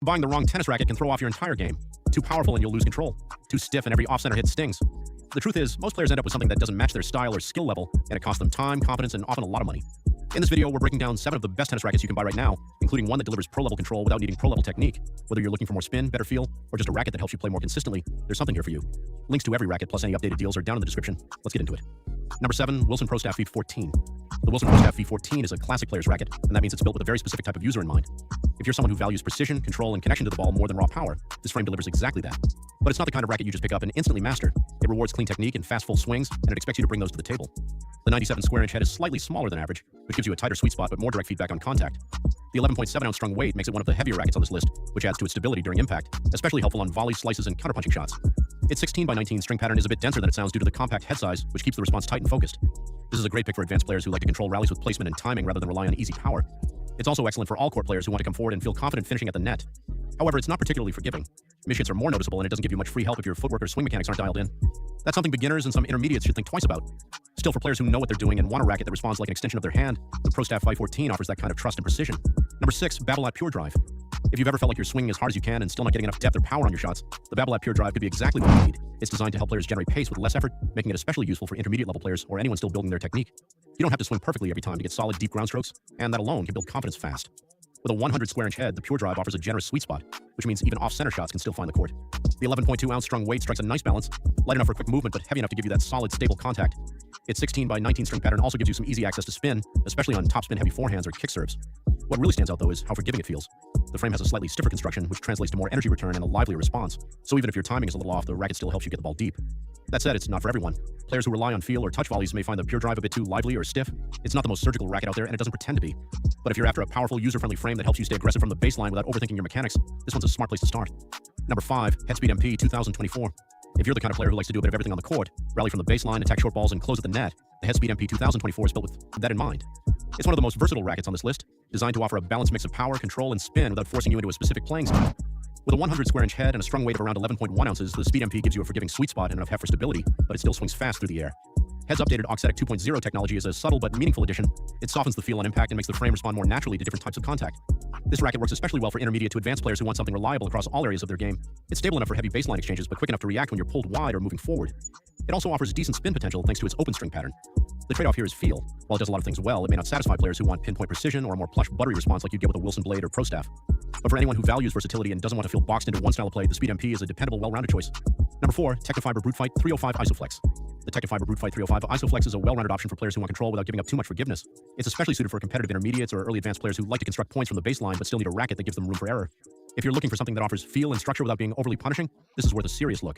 Buying the wrong tennis racket can throw off your entire game. Too powerful and you'll lose control. Too stiff and every off-center hit stings. The truth is, most players end up with something that doesn't match their style or skill level, and it costs them time, confidence, and often a lot of money. In this video, we're breaking down 7 of the best tennis rackets you can buy right now, including one that delivers pro-level control without needing pro-level technique. Whether you're looking for more spin, better feel, or just a racket that helps you play more consistently, there's something here for you. Links to every racket plus any updated deals are down in the description. Let's get into it. Number 7, Wilson Pro Staff V14. The Wilson Pro Staff V14 is a classic player's racket, and that means it's built with a very specific type of user in mind. If you're someone who values precision, control, and connection to the ball more than raw power, this frame delivers exactly that. But it's not the kind of racket you just pick up and instantly master. It rewards clean technique and fast full swings, and it expects you to bring those to the table. The 97 square inch head is slightly smaller than average, which gives you a tighter sweet spot but more direct feedback on contact. The 11.7 ounce strung weight makes it one of the heavier rackets on this list, which adds to its stability during impact, especially helpful on volleys, slices, and counterpunching shots. Its 16 by 19 string pattern is a bit denser than it sounds due to the compact head size, which keeps the response tight and focused. This is a great pick for advanced players who like to control rallies with placement and timing rather than rely on easy power. It's also excellent for all-court players who want to come forward and feel confident finishing at the net. However, it's not particularly forgiving. Miss hits are more noticeable, and it doesn't give you much free help if your footwork or swing mechanics aren't dialed in. That's something beginners and some intermediates should think twice about. Still, for players who know what they're doing and want a racket that responds like an extension of their hand, the Pro Staff 514 offers that kind of trust and precision. Number 6, Babolat Pure Drive. If you've ever felt like you're swinging as hard as you can and still not getting enough depth or power on your shots, the Babolat Pure Drive could be exactly what you need. It's designed to help players generate pace with less effort, making it especially useful for intermediate-level players or anyone still building their technique. You don't have to swing perfectly every time to get solid, deep ground strokes, and that alone can build confidence fast. With a 100 square inch head, the Pure Drive offers a generous sweet spot, which means even off-center shots can still find the court. The 11.2 ounce strung weight strikes a nice balance, light enough for quick movement but heavy enough to give you that solid, stable contact. Its 16 by 19 string pattern also gives you some easy access to spin, especially on topspin heavy forehands or kick serves. What really stands out though is how forgiving it feels. The frame has a slightly stiffer construction, which translates to more energy return and a livelier response, so even if your timing is a little off, the racket still helps you get the ball deep. That said, it's not for everyone. Players who rely on feel or touch volleys may find the Pure Drive a bit too lively or stiff. It's not the most surgical racket out there, and it doesn't pretend to be. But if you're after a powerful, user-friendly frame that helps you stay aggressive from the baseline without overthinking your mechanics, this one's a smart place to start. Number 5, Headspeed MP 2024. If you're the kind of player who likes to do a bit of everything on the court, rally from the baseline, attack short balls, and close at the net, the Headspeed MP 2024 is built with that in mind. It's one of the most versatile rackets on this list, designed to offer a balanced mix of power, control, and spin without forcing you into a specific playing style. With a 100 square inch head and a strung weight of around 11.1 ounces, the Speed MP gives you a forgiving sweet spot and enough heft for stability, but it still swings fast through the air. Head's updated Oxetic 2.0 technology is a subtle but meaningful addition. It softens the feel on impact and makes the frame respond more naturally to different types of contact. This racket works especially well for intermediate to advanced players who want something reliable across all areas of their game. It's stable enough for heavy baseline exchanges, but quick enough to react when you're pulled wide or moving forward. It also offers decent spin potential thanks to its open string pattern. The trade-off here is feel. While it does a lot of things well, it may not satisfy players who want pinpoint precision or a more plush, buttery response like you'd get with a Wilson Blade or Pro Staff. But for anyone who values versatility and doesn't want to feel boxed into one style of play, the Speed MP is a dependable, well-rounded choice. Number 4, Technofiber Brute Fight 305 Isoflex. The Technofiber Brute Fight 305 Isoflex is a well-rounded option for players who want control without giving up too much forgiveness. It's especially suited for competitive intermediates or early advanced players who like to construct points from the baseline but still need a racket that gives them room for error. If you're looking for something that offers feel and structure without being overly punishing, this is worth a serious look.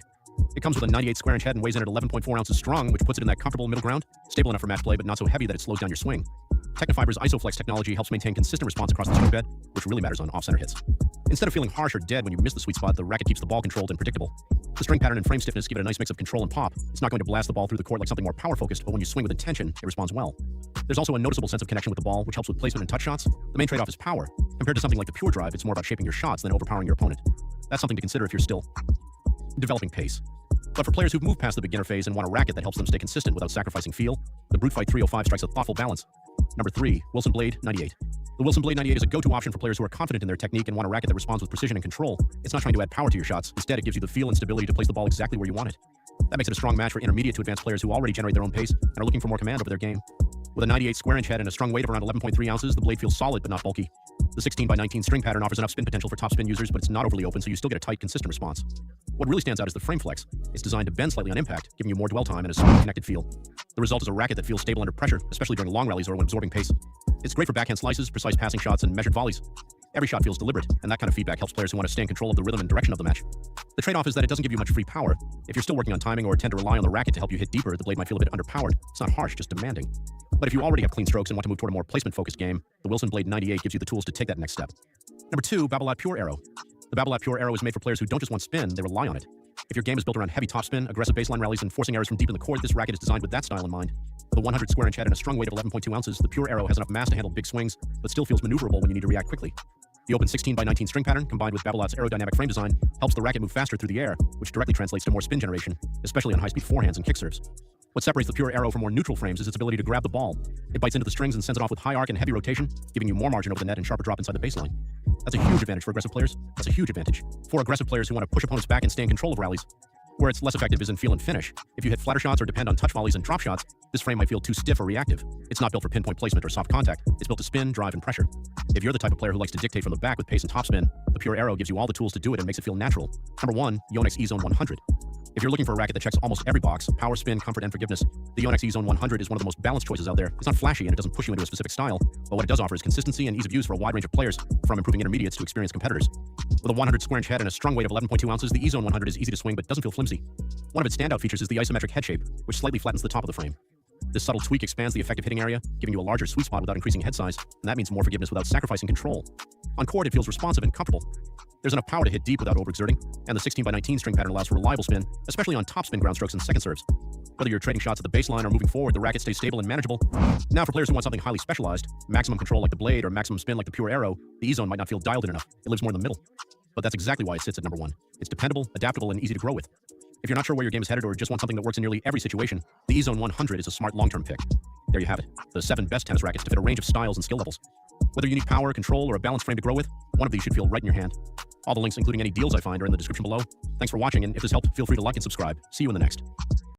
It comes with a 98 square inch head and weighs in at 11.4 ounces strung, which puts it in that comfortable middle ground, stable enough for match play but not so heavy that it slows down your swing. Technofiber's Isoflex technology helps maintain consistent response across the swing bed, which really matters on off-center hits. Instead of feeling harsh or dead when you miss the sweet spot, the racket keeps the ball controlled and predictable. The string pattern and frame stiffness give it a nice mix of control and pop. It's not going to blast the ball through the court like something more power-focused, but when you swing with intention, it responds well. There's also a noticeable sense of connection with the ball, which helps with placement and touch shots. The main trade-off is power. Compared to something like the Pure Drive, it's more about shaping your shots than overpowering your opponent. That's something to consider if you're still developing pace. But for players who've moved past the beginner phase and want a racket that helps them stay consistent without sacrificing feel, the Brute Fight 305 strikes a thoughtful balance. Number 3, Wilson Blade 98. The Wilson Blade 98 is a go-to option for players who are confident in their technique and want a racket that responds with precision and control. It's not trying to add power to your shots. Instead, it gives you the feel and stability to place the ball exactly where you want it. That makes it a strong match for intermediate to advanced players who already generate their own pace and are looking for more command over their game. With a 98 square inch head and a strung weight of around 11.3 ounces, the blade feels solid but not bulky. The 16 by 19 string pattern offers enough spin potential for top spin users, but it's not overly open, so you still get a tight, consistent response. What really stands out is the frame flex. It's designed to bend slightly on impact, giving you more dwell time and a smooth, connected feel. The result is a racket that feels stable under pressure, especially during long rallies or when absorbing pace. It's great for backhand slices, precise passing shots, and measured volleys. Every shot feels deliberate, and that kind of feedback helps players who want to stay in control of the rhythm and direction of the match. The trade-off is that it doesn't give you much free power. If you're still working on timing or tend to rely on the racket to help you hit deeper, the blade might feel a bit underpowered. It's not harsh, just demanding. But if you already have clean strokes and want to move toward a more placement-focused game, the Wilson Blade 98 gives you the tools to take that next step. Number 2, Babolat Pure Arrow. The Babolat Pure Arrow is made for players who don't just want spin, they rely on it. If your game is built around heavy topspin, aggressive baseline rallies, and forcing errors from deep in the court, this racket is designed with that style in mind. With a 100 square inch head and a strung weight of 11.2 ounces, the Pure Arrow has enough mass to handle big swings, but still feels maneuverable when you need to react quickly. The open 16 by 19 string pattern, combined with Babolat's aerodynamic frame design, helps the racket move faster through the air, which directly translates to more spin generation, especially on high-speed forehands and kick serves. What separates the Pure Aero from more neutral frames is its ability to grab the ball. It bites into the strings and sends it off with high arc and heavy rotation, giving you more margin over the net and sharper drop inside the baseline. That's a huge advantage for aggressive players. That's a huge advantage for aggressive players who want to push opponents back and stay in control of rallies. Where it's less effective is in feel and finish. If you hit flatter shots or depend on touch volleys and drop shots, this frame might feel too stiff or reactive. It's not built for pinpoint placement or soft contact. It's built to spin, drive, and pressure. If you're the type of player who likes to dictate from the back with pace and topspin, the Pure Aero gives you all the tools to do it and makes it feel natural. Number 1, Yonex E-Zone 100. If you're looking for a racket that checks almost every box, power, spin, comfort, and forgiveness, the Yonex E-Zone 100 is one of the most balanced choices out there. It's not flashy and it doesn't push you into a specific style, but what it does offer is consistency and ease of use for a wide range of players, from improving intermediates to experienced competitors. With a 100 square inch head and a strung weight of 11.2 ounces, the E-Zone 100 is easy to swing but doesn't feel flimsy. One of its standout features is the isometric head shape, which slightly flattens the top of the frame. This subtle tweak expands the effective hitting area, giving you a larger sweet spot without increasing head size, and that means more forgiveness without sacrificing control. On court, it feels responsive and comfortable. There's enough power to hit deep without overexerting, and the 16x19 string pattern allows for reliable spin, especially on topspin ground strokes and second serves. Whether you're trading shots at the baseline or moving forward, the racket stays stable and manageable. Now, for players who want something highly specialized, maximum control like the blade or maximum spin like the Pure Aero, the E-Zone might not feel dialed in enough. It lives more in the middle. But that's exactly why it sits at number 1. It's dependable, adaptable, and easy to grow with. If you're not sure where your game is headed or just want something that works in nearly every situation, the E-Zone 100 is a smart long-term pick. There you have it, the 7 best tennis rackets to fit a range of styles and skill levels. Whether you need power, control, or a balanced frame to grow with, one of these should feel right in your hand. All the links, including any deals I find, are in the description below. Thanks for watching, and if this helped, feel free to like and subscribe. See you in the next.